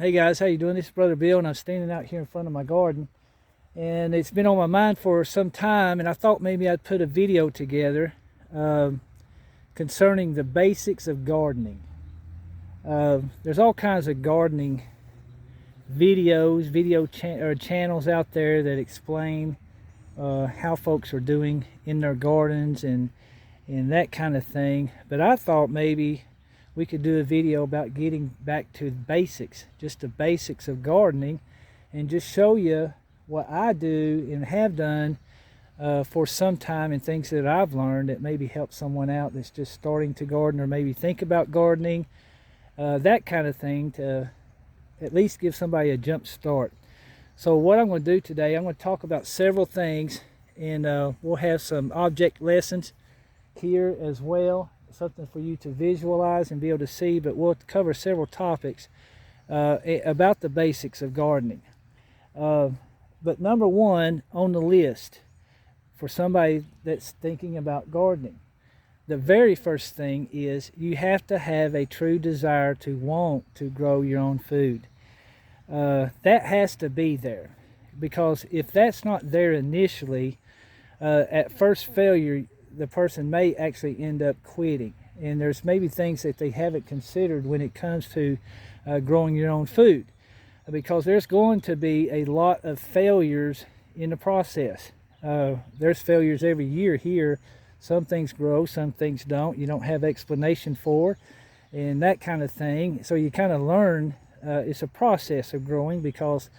Hey guys, how you doing? This is Brother Bill, and I'm standing out here in front of my garden, and it's been on my mind for some time, and I thought maybe I'd put a video together concerning the basics of gardening. There's all kinds of gardening videos, channels out there that explain how folks are doing in their gardens and that kind of thing. But I thought maybe we could do a video about getting back to the basics, just the basics of gardening, and just show you what I do and have done for some time, and things that I've learned that maybe help someone out that's just starting to garden or maybe think about gardening, that kind of thing, to at least give somebody a jump start. So what I'm going to do today, I'm going to talk about several things, and we'll have some object lessons here as well, something for you to visualize and be able to see, but we'll cover several topics about the basics of gardening. But number one on the list for somebody that's thinking about gardening, the very first thing is you have to have a true desire to want to grow your own food. That has to be there, because if that's not there initially, at first failure, the person may actually end up quitting, and there's maybe things that they haven't considered when it comes to growing your own food, because there's going to be a lot of failures in the process. There's failures every year here. Some things grow, some things don't. You don't have explanation for, and that kind of thing. So you kind of learn. It's a process of growing, because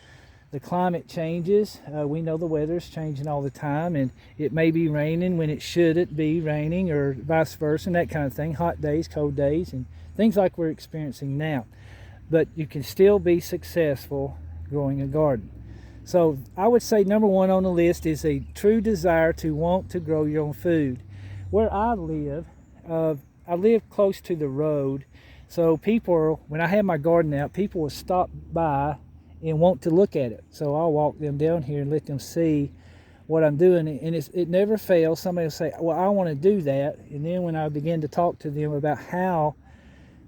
the climate changes. We know the weather's changing all the time, and it may be raining when it shouldn't be raining, or vice versa, and that kind of thing. Hot days, cold days, and things like we're experiencing now. But you can still be successful growing a garden. So I would say number one on the list is a true desire to want to grow your own food. Where I live close to the road, so people, when I have my garden out, people will stop by and want to look at it. So I'll walk them down here and let them see what I'm doing, and it never fails. Somebody will say, well, I want to do that, and then when I begin to talk to them about how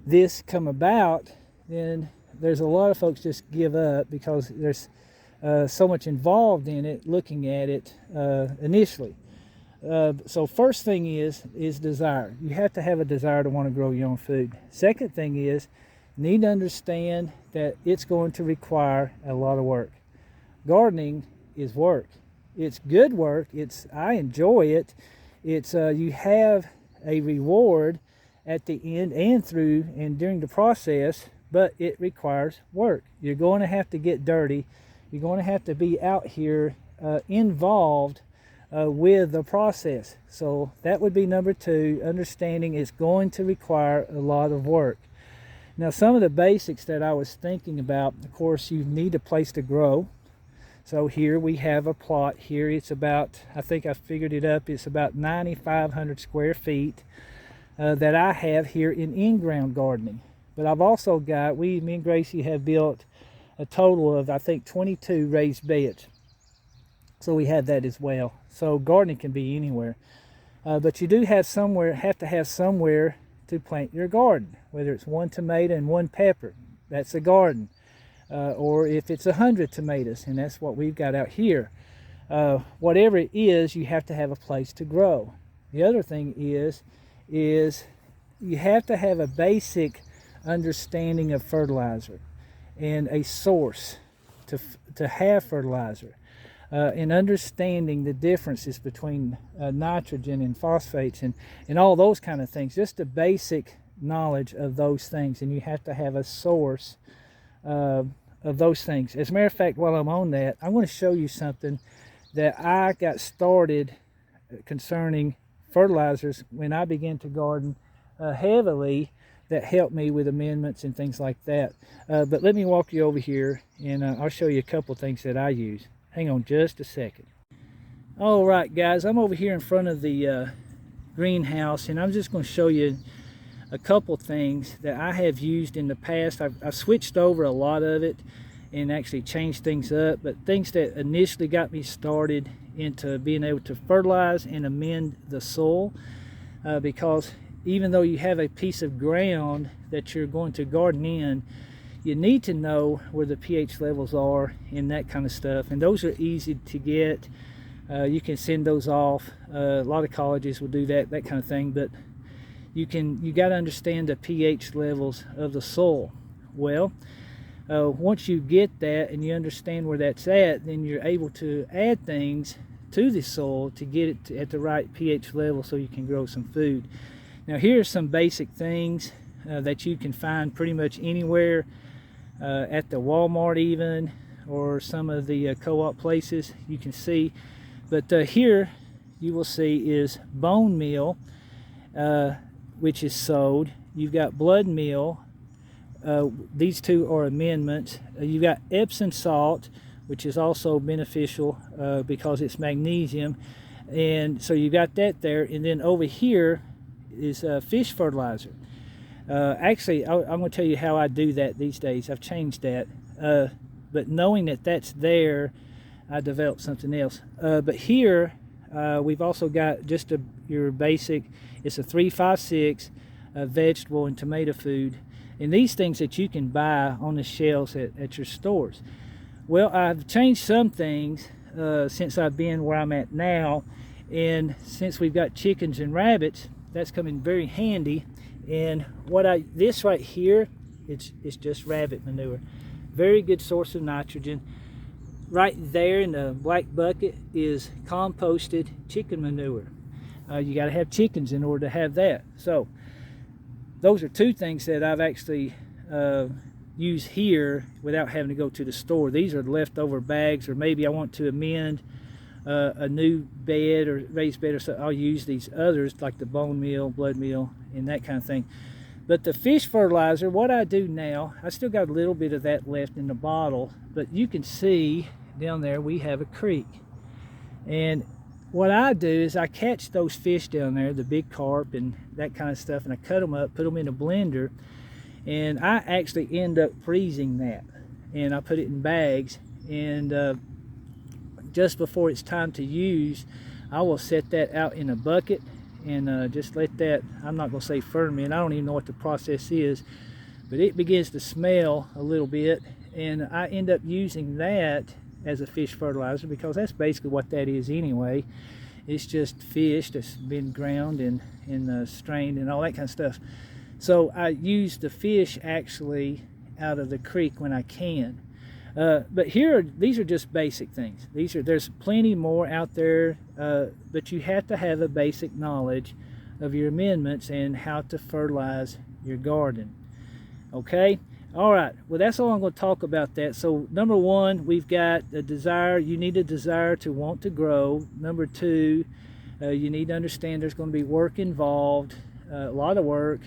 this come about, then there's a lot of folks just give up, because there's so much involved in it, looking at it initially. So first thing is desire. You have to have a desire to want to grow your own food. Second thing is, you need to understand that it's going to require a lot of work. Gardening is work. It's good work. I enjoy it. It's you have a reward at the end and through and during the process, but it requires work. You're going to have to get dirty. You're going to have to be out here involved with the process. So that would be number two, understanding it's going to require a lot of work. Now, some of the basics that I was thinking about, of course, you need a place to grow. So here we have a plot here. It's about, I think I figured it up, it's about 9,500 square feet that I have here in-ground gardening. But I've also got, me and Gracie have built a total of, I think, 22 raised beds. So we have that as well. So gardening can be anywhere. But you do have to have somewhere to plant your garden, whether it's one tomato and one pepper, that's a garden, or if it's 100 tomatoes, and that's what we've got out here. Whatever it is, you have to have a place to grow. The other thing is you have to have a basic understanding of fertilizer and a source to have fertilizer. And understanding the differences between nitrogen and phosphates and all those kind of things, just the basic knowledge of those things, and you have to have a source of those things. As a matter of fact, while I'm on that, I'm going to show you something that I got started concerning fertilizers when I began to garden heavily, that helped me with amendments and things like that. But let me walk you over here, and I'll show you a couple things that I use. Hang on just a second. All right, guys, I'm over here in front of the greenhouse, and I'm just going to show you a couple things that I have used in the past. I've switched over a lot of it and actually changed things up, but things that initially got me started into being able to fertilize and amend the soil, because even though you have a piece of ground that you're going to garden in, you need to know where the pH levels are and that kind of stuff, and those are easy to get. You can send those off. A lot of colleges will do that kind of thing, but you got to understand the pH levels of the soil. Well, once you get that and you understand where that's at, then you're able to add things to the soil to get it at the right pH level so you can grow some food. Now here's some basic things that you can find pretty much anywhere, at the Walmart even, or some of the co-op places you can see. But here you will see is bone meal, which is sold. You've got blood meal. These two are amendments. You've got Epsom salt, which is also beneficial because it's magnesium, and so you got that there. And then over here is fish fertilizer. Actually, I'm going to tell you how I do that these days. I've changed that, but knowing that that's there, I developed something else. But here we've also got just your basic. It's a 3-5-6 vegetable and tomato food, and these things that you can buy on the shelves at your stores. Well, I've changed some things since I've been where I'm at now, and since we've got chickens and rabbits, that's coming very handy. And this right here, it's just rabbit manure. Very good source of nitrogen. Right there in the black bucket is composted chicken manure. You got to have chickens in order to have that. So those are two things that I've actually used here without having to go to the store. These are leftover bags, or maybe I want to amend a new bed or raised bed or something. I'll use these others like the bone meal, blood meal, and that kind of thing. But the fish fertilizer, what I do now, I still got a little bit of that left in the bottle, but you can see down there we have a creek. And what I do is I catch those fish down there, the big carp and that kind of stuff, and I cut them up, put them in a blender, and I actually end up freezing that. And I put it in bags, and just before it's time to use, I will set that out in a bucket and just let that, I'm not going to say ferment, I don't even know what the process is, but it begins to smell a little bit, and I end up using that as a fish fertilizer, because that's basically what that is anyway. It's just fish that's been ground and strained and all that kind of stuff. So I use the fish actually out of the creek when I can. But these are just basic things. There's plenty more out there, but you have to have a basic knowledge of your amendments and how to fertilize your garden. Okay? All right, well, that's all I'm going to talk about that. So number one, we've got a desire. You need a desire to want to grow. Number two, you need to understand there's going to be work involved, a lot of work,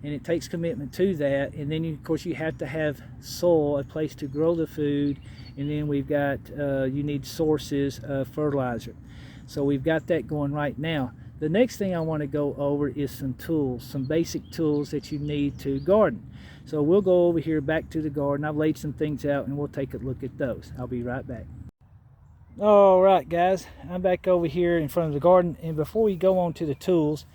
and it takes commitment to that. And then, of course, you have to have soil, a place to grow the food. And then we've got, you need sources of fertilizer. So we've got that going right now. The next thing I want to go over is some tools, some basic tools that you need to garden. So we'll go over here back to the garden. I've laid some things out and we'll take a look at those. I'll be right back. All right, guys, I'm back over here in front of the garden, and before we go on to the tools,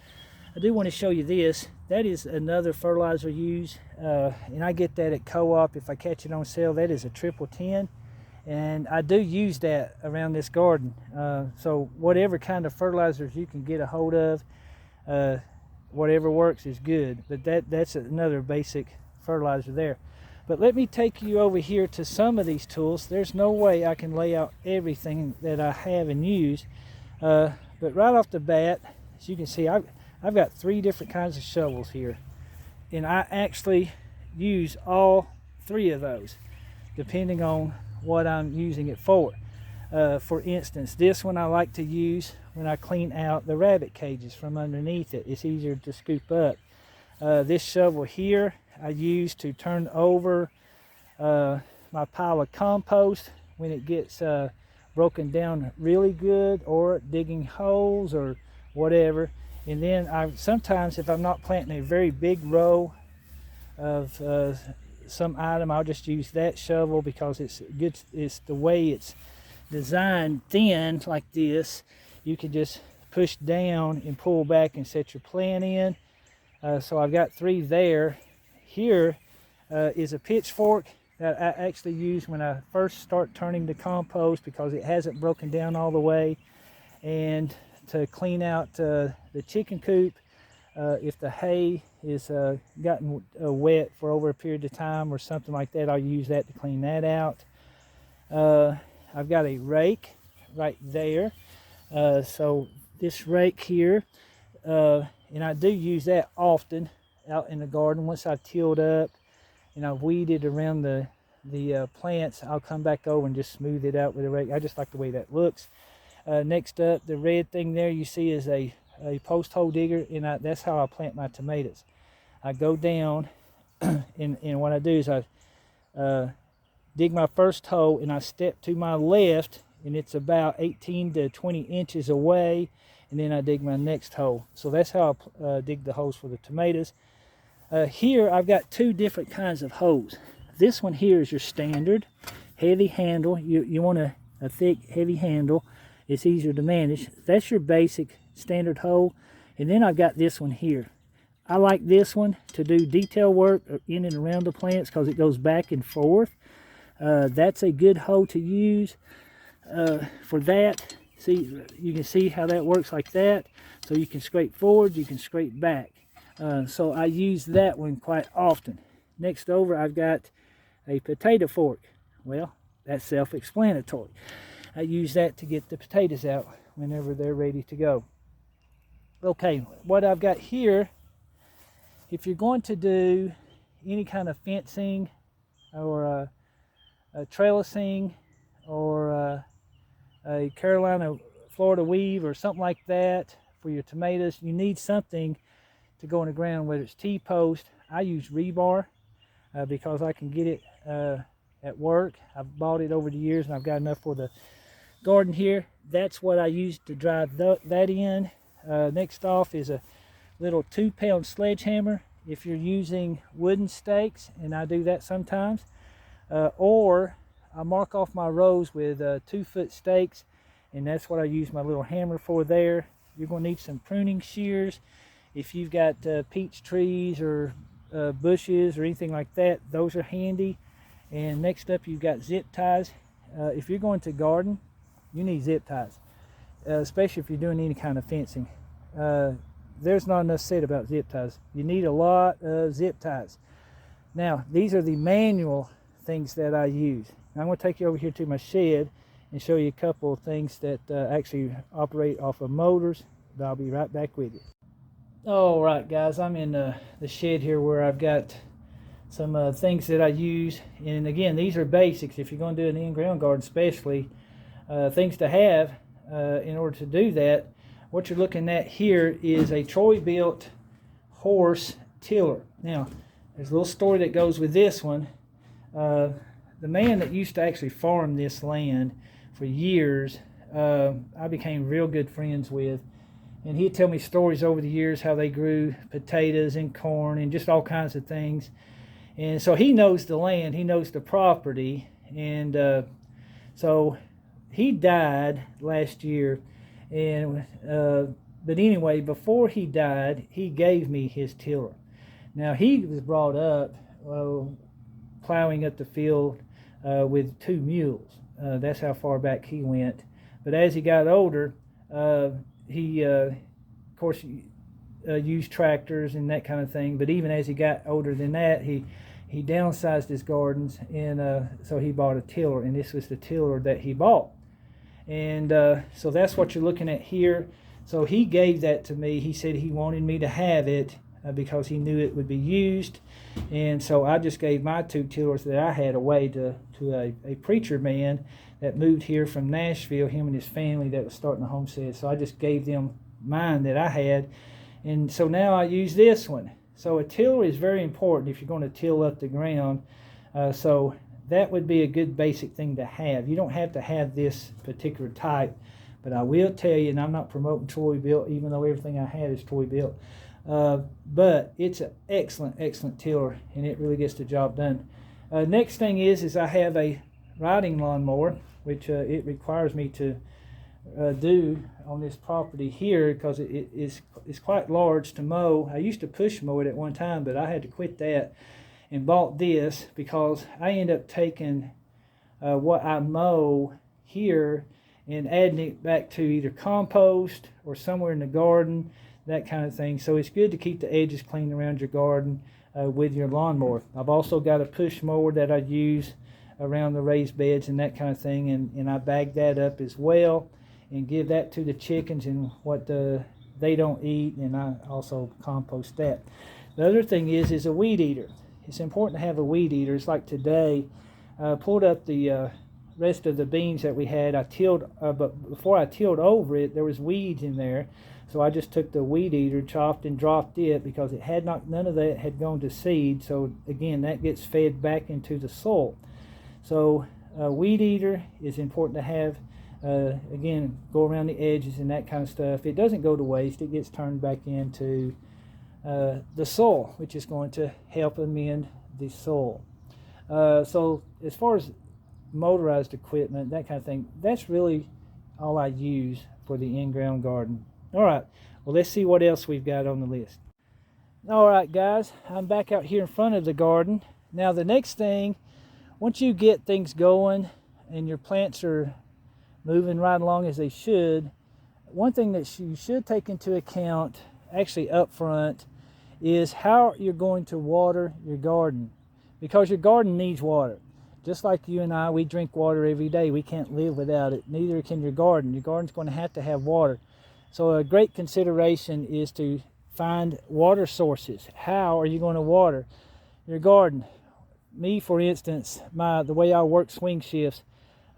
I do want to show you this. That is another fertilizer used, and I get that at co-op if I catch it on sale. That is a 1010, and I do use that around this garden. So whatever kind of fertilizers you can get a hold of, whatever works is good. But that's another basic fertilizer there. But let me take you over here to some of these tools. There's no way I can lay out everything that I have and use, but right off the bat, as you can see, I've got 3 different kinds of shovels here, and I actually use all 3 of those depending on what I'm using it for. For instance, this one I like to use when I clean out the rabbit cages from underneath it. It's easier to scoop up. This shovel here I use to turn over my pile of compost when it gets broken down really good, or digging holes or whatever. And then sometimes if I'm not planting a very big row of some item, I'll just use that shovel because it's good. It's the way it's designed, thin like this. You can just push down and pull back and set your plant in. So I've got 3 there. Here is a pitchfork that I actually use when I first start turning the compost because it hasn't broken down all the way, and to clean out the chicken coop. If the hay is gotten wet for over a period of time or something like that, I'll use that to clean that out. I've got a rake right there. So this rake here, and I do use that often out in the garden. Once I've tilled up and I've weeded around the plants, I'll come back over and just smooth it out with a rake. I just like the way that looks. Next up, the red thing there you see is a post hole digger, and that's how I plant my tomatoes. I go down and what I do is I dig my first hole, and I step to my left, and it's about 18 to 20 inches away, and then I dig my next hole. So that's how I dig the holes for the tomatoes. Here I've got two different kinds of holes. This one here is your standard heavy handle. You want a thick heavy handle. It's easier to manage. That's your basic standard hole. And then I've got this one here. I like this one to do detail work in and around the plants because it goes back and forth. That's a good hole to use for that. See, you can see how that works like that. So you can scrape forward, you can scrape back. So I use that one quite often. Next over, I've got a potato fork. Well, that's self-explanatory. I use that to get the potatoes out whenever they're ready to go. Okay, what I've got here, if you're going to do any kind of fencing or trellising or a Carolina Florida weave or something like that for your tomatoes, you need something to go in the ground, whether it's T-post. I use rebar because I can get it at work. I've bought it over the years and I've got enough for the garden here. That's what I use to drive that in. Next off is a little 2-pound sledgehammer if you're using wooden stakes, and I do that sometimes. Or I mark off my rows with 2-foot stakes, and that's what I use my little hammer for there. You're going to need some pruning shears. If you've got peach trees or bushes or anything like that, those are handy. And next up, you've got zip ties. If you're going to garden, you need zip ties, especially if you're doing any kind of fencing. There's not enough said about zip ties. You need a lot of zip ties. Now, these are the manual things that I use. Now, I'm going to take you over here to my shed and show you a couple of things that actually operate off of motors. But I'll be right back with you. All right, guys, I'm in the shed here where I've got some things that I use. And again, these are basics. If you're going to do an in-ground garden especially, things to have in order to do that. What you're looking at here is a Troy-Bilt horse tiller. Now, there's a little story that goes with this one. The man that used to actually farm this land for years, I became real good friends with. And he'd tell me stories over the years how they grew potatoes and corn and just all kinds of things. And so he knows the land, he knows the property. And so he died last year. And but anyway, before he died, he gave me his tiller. Now, he was brought up plowing up the field with 2 mules. That's how far back he went. But as he got older, he of course used tractors and that kind of thing. But even as he got older than that, he downsized his gardens, and so he bought a tiller, and this was the tiller that he bought. And so that's what you're looking at here. So he gave that to me. He said he wanted me to have it because he knew it would be used. And so I just gave my 2 tillers that I had away to a preacher man that moved here from Nashville, him and his family that was starting a homestead. So I just gave them mine that I had. And so now I use this one. So a tiller is very important if you're going to till up the ground. So that would be a good basic thing to have. You don't have to have this particular type, but I will tell you, and I'm not promoting Troy-Bilt, even though everything I have is Troy-Bilt, but it's an excellent tiller, and it really gets the job done. Next thing is I have a riding lawnmower, which it requires me to do on this property here because it's quite large to mow. I used to push mow it at one time, but I had to quit that. and bought this because I end up taking what I mow here and adding it back to either compost or somewhere in the garden, that kind of thing. So it's good to keep the edges clean around your garden with your lawnmower. I've also got a push mower that I use around the raised beds and that kind of thing, and I bag that up as well and give that to the chickens and what they don't eat, and I also compost that. The other thing is a weed eater. It's important to have a weed eater. It's like today, I pulled up the rest of the beans that we had. I tilled, but before I tilled over it, there was weeds in there. So I just took the weed eater, chopped and dropped it because it had none of that had gone to seed. So again, that gets fed back into the soil. So a weed eater is important to have. Again, go around the edges and that kind of stuff. It doesn't go to waste. It gets turned back into the soil, which is going to help amend the soil. So as far as motorized equipment, that kind of thing, that's really all I use for the in-ground garden. All right, well, let's see what else we've got on the list. All right, guys, I'm back out here in front of the garden. Now, the next thing, once you get things going and your plants are moving right along as they should, one thing that you should take into account, actually up front, is how you're going to water your garden, because your garden needs water. Just like you and I, we drink water every day. We can't live without it. Neither can your garden. Your garden's going to have water. So a great consideration is to find water sources. How are you going to water your garden? Me, for instance, the way I work swing shifts,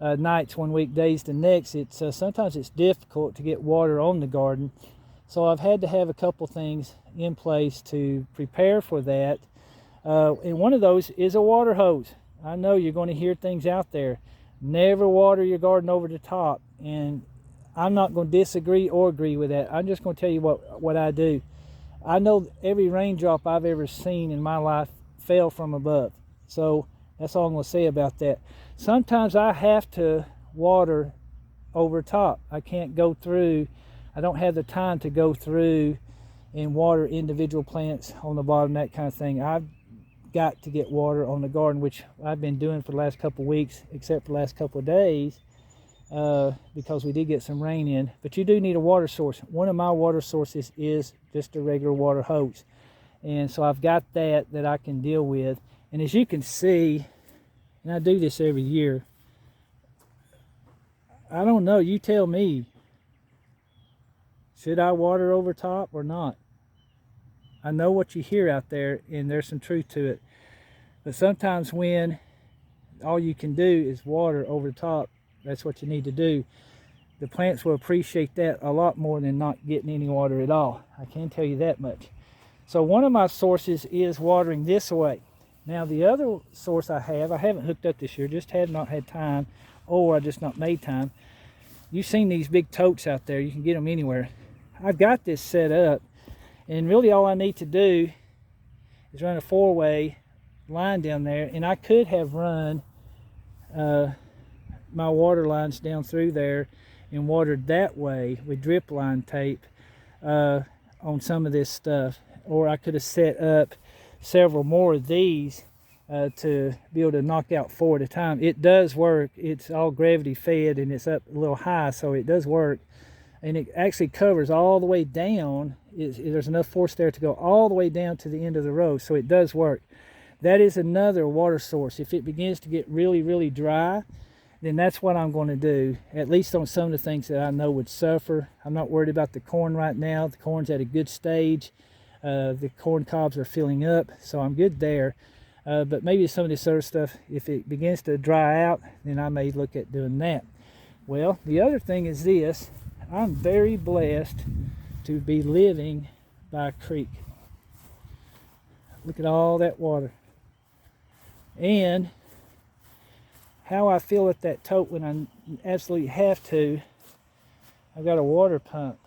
nights one week, days the next, sometimes it's difficult to get water on the garden. So I've had to have a couple things in place to prepare for that. And one of those is a water hose. I know you're going to hear things out there. Never water your garden over the top. And I'm not going to disagree or agree with that. I'm just going to tell you what I do. I know every raindrop I've ever seen in my life fell from above. So that's all I'm going to say about that. Sometimes I have to water over top. I can't go through. I don't have the time to go through and water individual plants on the bottom, that kind of thing. I've got to get water on the garden, which I've been doing for the last couple of weeks, except for the last couple of days, because we did get some rain in. But you do need a water source. One of my water sources is just a regular water hose. And so I've got that I can deal with. And as you can see, and I do this every year, I don't know, you tell me, should I water over top or not? I know what you hear out there, and there's some truth to it. But sometimes when all you can do is water over the top, that's what you need to do. The plants will appreciate that a lot more than not getting any water at all. I can tell you that much. So one of my sources is watering this way. Now the other source I haven't hooked up this year, just have not had time, or I just not made time. You've seen these big totes out there. You can get them anywhere. I've got this set up, and really all I need to do is run a 4-way line down there, and I could have run my water lines down through there and watered that way with drip line tape on some of this stuff, or I could have set up several more of these to be able to knock out 4 at a time. It does work. It's all gravity fed, and it's up a little high, so it does work. And it actually covers all the way down. There's enough force there to go all the way down to the end of the row, so it does work. That is another water source. If it begins to get really, really dry, then that's what I'm going to do, at least on some of the things that I know would suffer. I'm not worried about the corn right now. The corn's at a good stage. The corn cobs are filling up, so I'm good there. But maybe some of this other stuff, if it begins to dry out, then I may look at doing that. Well, the other thing is this. I'm very blessed to be living by a creek. Look at all that water. And how I feel at that tote when I absolutely have to, I've got a water pump.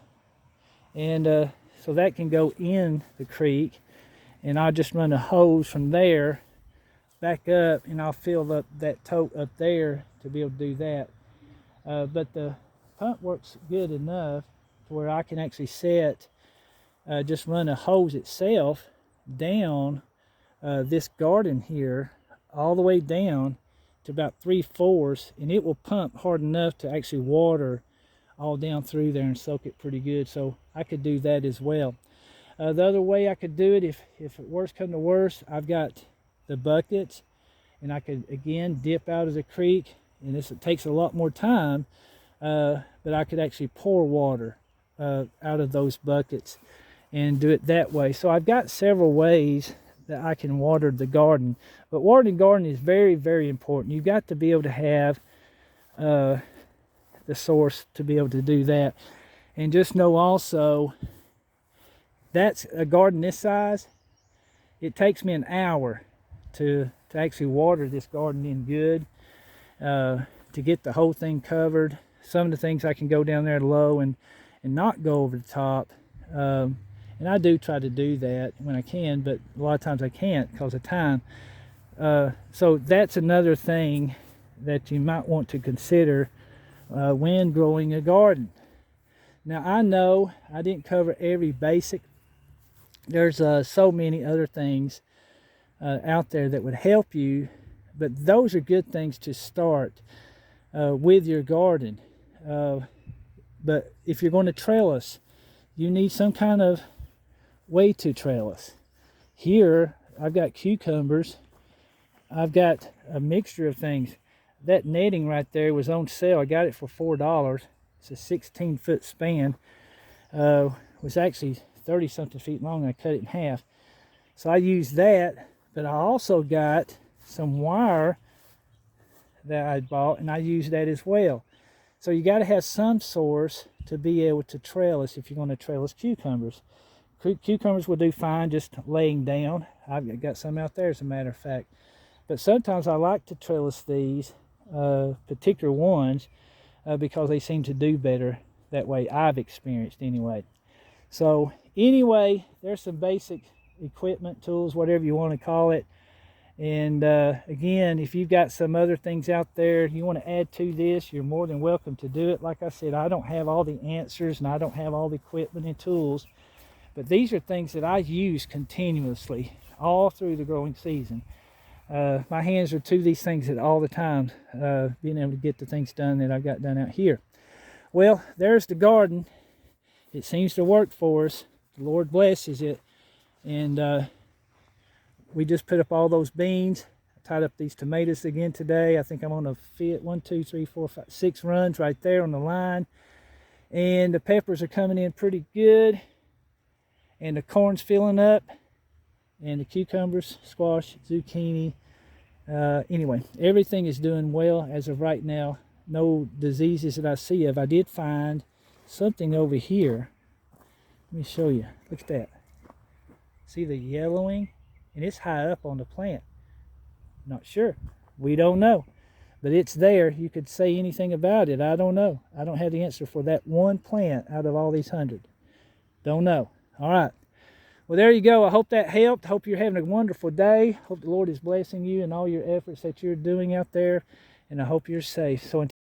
And so that can go in the creek, and I'll just run a hose from there back up, and I'll fill up that tote up there to be able to do that. But the pump works good enough to where I can actually just run a hose itself down this garden here all the way down to about 3/4, and it will pump hard enough to actually water all down through there and soak it pretty good. So I could do that as well. The other way I could do it, if worst come to worst, I've got the buckets, and I could again dip out of the creek, and it takes a lot more time, but I could actually pour water out of those buckets and do it that way. So I've got several ways that I can water the garden, but watering the garden is very, very important. You've got to be able to have the source to be able to do that. And just know also, that's a garden this size. It takes me an hour to actually water this garden in good, to get the whole thing covered. Some of the things I can go down there low and not go over the top. And I do try to do that when I can, but a lot of times I can't because of time. So that's another thing that you might want to consider when growing a garden. Now, I know I didn't cover every basic. There's so many other things out there that would help you, but those are good things to start with your garden. But if you're going to trellis, you need some kind of way to trellis. Here, I've got cucumbers. I've got a mixture of things. That netting right there was on sale. I got it for $4. It's a 16-foot span. Was actually 30-something feet long. I cut it in half. So I used that, but I also got some wire that I bought, and I used that as well. So you got to have some source to be able to trellis if you're going to trellis cucumbers. Cucumbers will do fine just laying down. I've got some out there, as a matter of fact. But sometimes I like to trellis these particular ones because they seem to do better that way. I've experienced anyway. So anyway, there's some basic equipment, tools, whatever you want to call it. And again, if you've got some other things out there you want to add to this, you're more than welcome to do it. Like I said, I don't have all the answers, and I don't have all the equipment and tools, but these are things that I use continuously all through the growing season. My hands are to these things at all the time, being able to get the things done that I've got done out here. Well, there's the garden. It seems to work for us. The Lord blesses it. And we just put up all those beans. I tied up these tomatoes again today. I think I'm on a fit 1, 2, 3, 4, 5, 6 runs right there on the line. And the peppers are coming in pretty good. And the corn's filling up. And the cucumbers, squash, zucchini. Anyway, everything is doing well as of right now. No diseases that I see of. I did find something over here. Let me show you. Look at that. See the yellowing? And it's high up on the plant. Not sure. We don't know. But it's there. You could say anything about it. I don't know. I don't have the answer for that one plant out of all these 100. Don't know. All right. Well, there you go. I hope that helped. Hope you're having a wonderful day. Hope the Lord is blessing you in all your efforts that you're doing out there. And I hope you're safe. So until